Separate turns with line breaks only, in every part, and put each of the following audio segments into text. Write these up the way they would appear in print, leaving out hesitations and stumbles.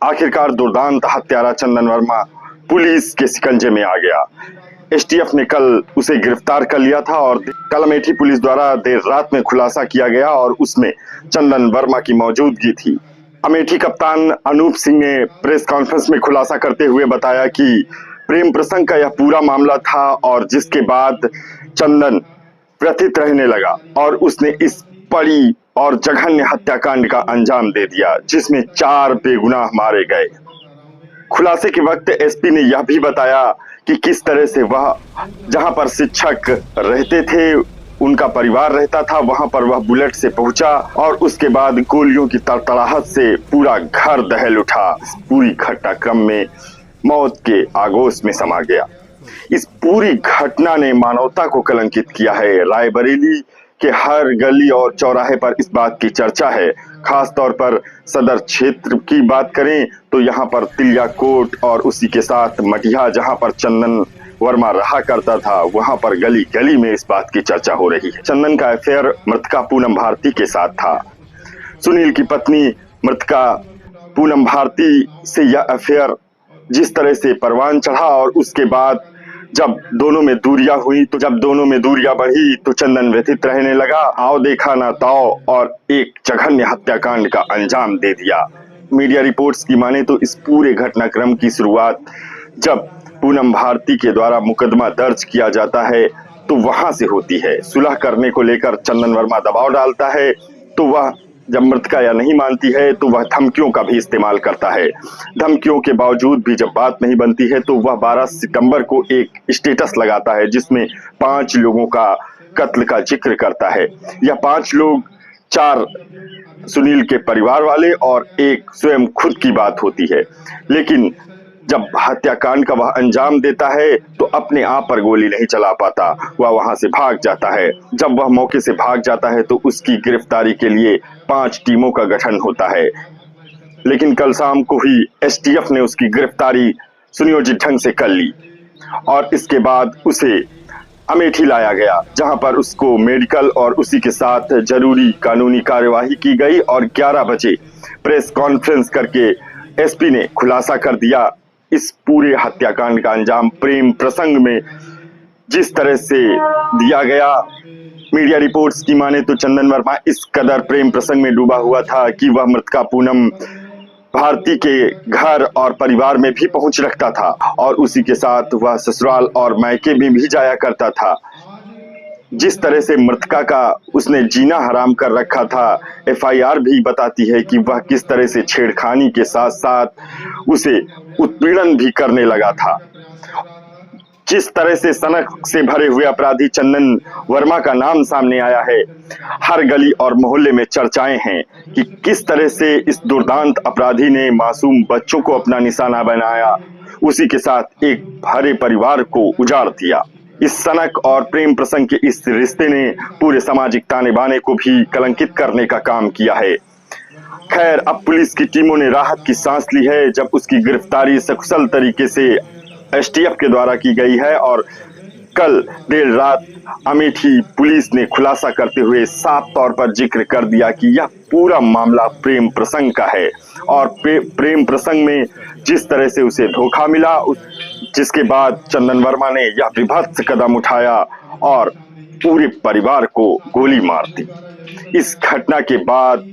आखिरकार दुर्दांत हत्यारा चंदन वर्मा पुलिस के शिकंजे में आ गया। एसटीएफ ने कल उसे गिरफ्तार कर लिया था और कल अमेठी पुलिस द्वारा देर रात में खुलासा किया गया और उसमें चंदन वर्मा की मौजूदगी थी। अमेठी कप्तान अनूप सिंह ने प्रेस कॉन्फ्रेंस में खुलासा करते हुए बताया कि प्रेम प्रसंग का यह पूरा मामला था और जिसके बाद चंदन व्यथित रहने लगा और उसने इस बड़ी और जघन्य हत्याकांड का अंजाम दे दिया जिसमें 4 बेगुनाह मारे गए। खुलासे के वक्त एसपी ने यह भी बताया कि किस तरह से वह जहां पर शिक्षक रहते थे, उनका परिवार रहता था, वहां पर वह बुलेट से पहुंचा और उसके बाद गोलियों की तड़तड़ाहट से पूरा घर दहल उठा। इस पूरी घटनाक्रम में मौत के आगोश में समा गया। इस पूरी घटना ने मानवता को कलंकित किया है। रायबरेली के हर गली और चौराहे पर इस बात की चर्चा है। खास तौर पर सदर क्षेत्र की बात करें तो यहाँ पर तिलियाकोट और उसी के साथ मटिया, जहाँ पर चंदन वर्मा रहा करता था, वहां पर गली गली में इस बात की चर्चा हो रही है। चंदन का अफेयर मृतका पूनम भारती के साथ था। सुनील की पत्नी मृतका पूनम भारती से यह अफेयर जिस तरह से परवान चढ़ा और उसके बाद जब दोनों में दूरियां हुई तो जब दोनों में दूरियां बढ़ी तो चंदन व्यथित रहने लगा। आओ देखा ना ताओ और एक जघन्य हत्याकांड का अंजाम दे दिया। मीडिया रिपोर्ट्स की माने तो इस पूरे घटनाक्रम की शुरुआत जब पूनम भारती के द्वारा मुकदमा दर्ज किया जाता है तो वहां से होती है। सुलह करने को लेकर चंदन वर्मा दबाव डालता है तो वह जब मृतका या नहीं मानती है तो वह धमकियों का भी इस्तेमाल करता है। धमकियों के बावजूद भी जब बात नहीं बनती है तो वह 12 सितंबर को एक स्टेटस लगाता है जिसमें 5 लोगों का कत्ल का जिक्र करता है। यह 5 लोग 4 सुनील के परिवार वाले और एक स्वयं खुद की बात होती है। लेकिन जब हत्याकांड का वह अंजाम देता है तो अपने आप पर गोली नहीं चला पाता, वह वहां से भाग जाता है। जब वह मौके से भाग जाता है तो उसकी गिरफ्तारी के लिए 5 टीमों का गठन होता है। लेकिन कल शाम को ही एसटीएफ ने उसकी गिरफ्तारी सुनियोजित ढंग से कर ली और इसके बाद उसे अमेठी लाया गया, जहां पर उसको मेडिकल और उसी के साथ जरूरी कानूनी कार्यवाही की गई और 11 बजे प्रेस कॉन्फ्रेंस करके एसपी ने खुलासा कर दिया इस पूरे हत्याकांड का अंजाम प्रेम प्रसंग में जिस तरह से दिया गया। मीडिया रिपोर्ट्स की माने तो चंदन वर्मा इस कदर प्रेम प्रसंग में डूबा हुआ था कि वह मृतका पूनम भारती के घर और परिवार में भी पहुंच रखता था और उसी के साथ वह ससुराल और मायके में भी जाया करता था। जिस तरह से मृतका का उसने जीना हराम कर रखा था, एफआईआर भी बताती है कि वह किस तरह से छेड़खानी के साथ साथ उसे उत्पीड़न भी करने लगा था। जिस तरह से सनक से भरे हुए अपराधी चंदन वर्मा का नाम सामने आया है, हर गली और मोहल्ले में चर्चाएं हैं कि किस तरह से इस दुर्दांत अपराधी ने मासूम बच्चों को अपना निशाना बनाया, उसी के साथ एक भरे परिवार को उजाड़ दिया। इस सनक और प्रेम प्रसंग के इस रिश्ते ने पूरे सामाजिक ताने बाने को भी कलंकित करने का काम किया है। खैर, अब पुलिस की टीमों ने राहत की सांस ली है जब उसकी गिरफ्तारी सकुशल तरीके से एसटीएफ के द्वारा की गई है और कल देर रात अमेठी पुलिस ने खुलासा करते हुए साफ तौर पर जिक्र कर दिया कि यह पूरा मामला प्रेम प्रसंग का है और प्रेम प्रसंग में जिस तरह से उसे धोखा मिला, जिसके बाद चंदन वर्मा ने यह विभत्स कदम उठाया और पूरे परिवार को गोली मार दी। इस घटना के बाद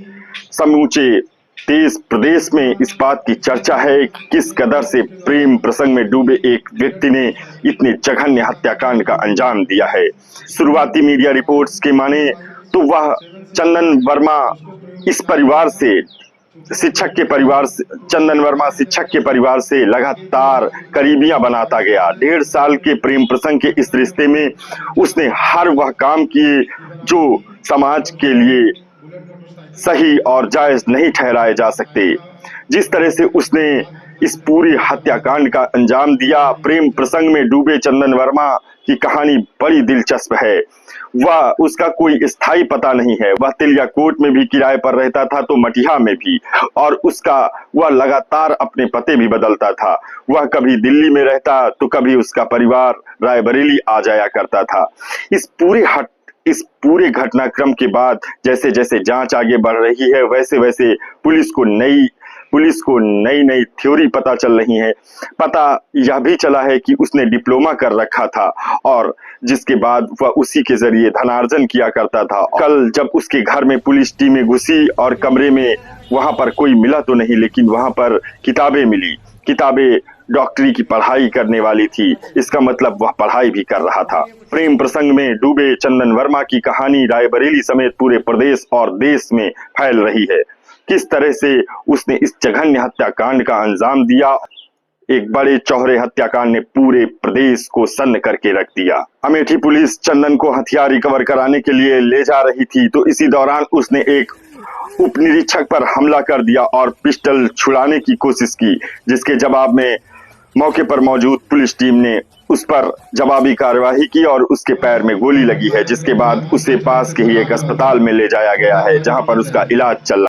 समूचे देश प्रदेश में इस बात की चर्चा है कि किस कदर से प्रेम प्रसंग में डूबे एक व्यक्ति ने इतने जघन्य हत्याकांड का अंजाम दिया है। शुरुआती मीडिया रिपोर्ट्स के माने तो वह चंदन वर्मा इस परिवार से चंदन वर्मा शिक्षक के परिवार से लगातार करीबियां बनाता गया। 1.5 साल के प्रेम प्रसंग के इस रिश्ते में उसने हर वह काम किए जो समाज के लिए सही और जायज नहीं ठहराए जा सकते। जिस तरह से उसने इस पूरी हत्याकांड का अंजाम दिया, प्रेम प्रसंग में डूबे चंदन वर्मा की कहानी बड़ी दिलचस्प है। वह उसका कोई स्थायी पता नहीं है, वह तिलियाकोट में भी किराए पर रहता था तो मटिया में भी, और वह लगातार अपने पते भी बदलता था। वह कभी दिल्ली में रहता तो कभी उसका परिवार रायबरेली आ जाया करता था। इस पूरे घटनाक्रम के बाद जैसे जैसे जांच आगे बढ़ रही है वैसे वैसे पुलिस को नई पुलिस को नई नई थ्योरी पता चल रही है। पता यह भी चला है कि उसने डिप्लोमा कर रखा था और जिसके बाद वह उसी के जरिए धनार्जन किया करता था। कल जब उसके घर में पुलिस टीमें घुसी और कमरे में वहां पर कोई मिला तो नहीं, लेकिन वहां पर किताबें मिली। किताबें डॉक्टरी की पढ़ाई करने वाली थी, इसका मतलब वह पढ़ाई भी कर रहा था। प्रेम प्रसंग में डूबे चंदन वर्मा की कहानी रायबरेली समेत पूरे प्रदेश और देश में फैल रही है। किस तरह से उसने इस जघन्य हत्याकांड का अंजाम दिया, एक बड़े चौहरे हत्याकांड ने पूरे प्रदेश को सन्न करके रख दिया। अमेठी पुलिस चंदन को हथियार रिकवर कराने के लिए ले जा रही थी तो इसी दौरान उसने एक उप निरीक्षक पर हमला कर दिया और पिस्टल छुड़ाने की कोशिश की, जिसके जवाब में मौके पर मौजूद पुलिस टीम ने उस पर जवाबी कार्यवाही की और उसके पैर में गोली लगी है, जिसके बाद उसे पास के ही एक अस्पताल में ले जाया गया है, जहां पर उसका इलाज चल रहा है।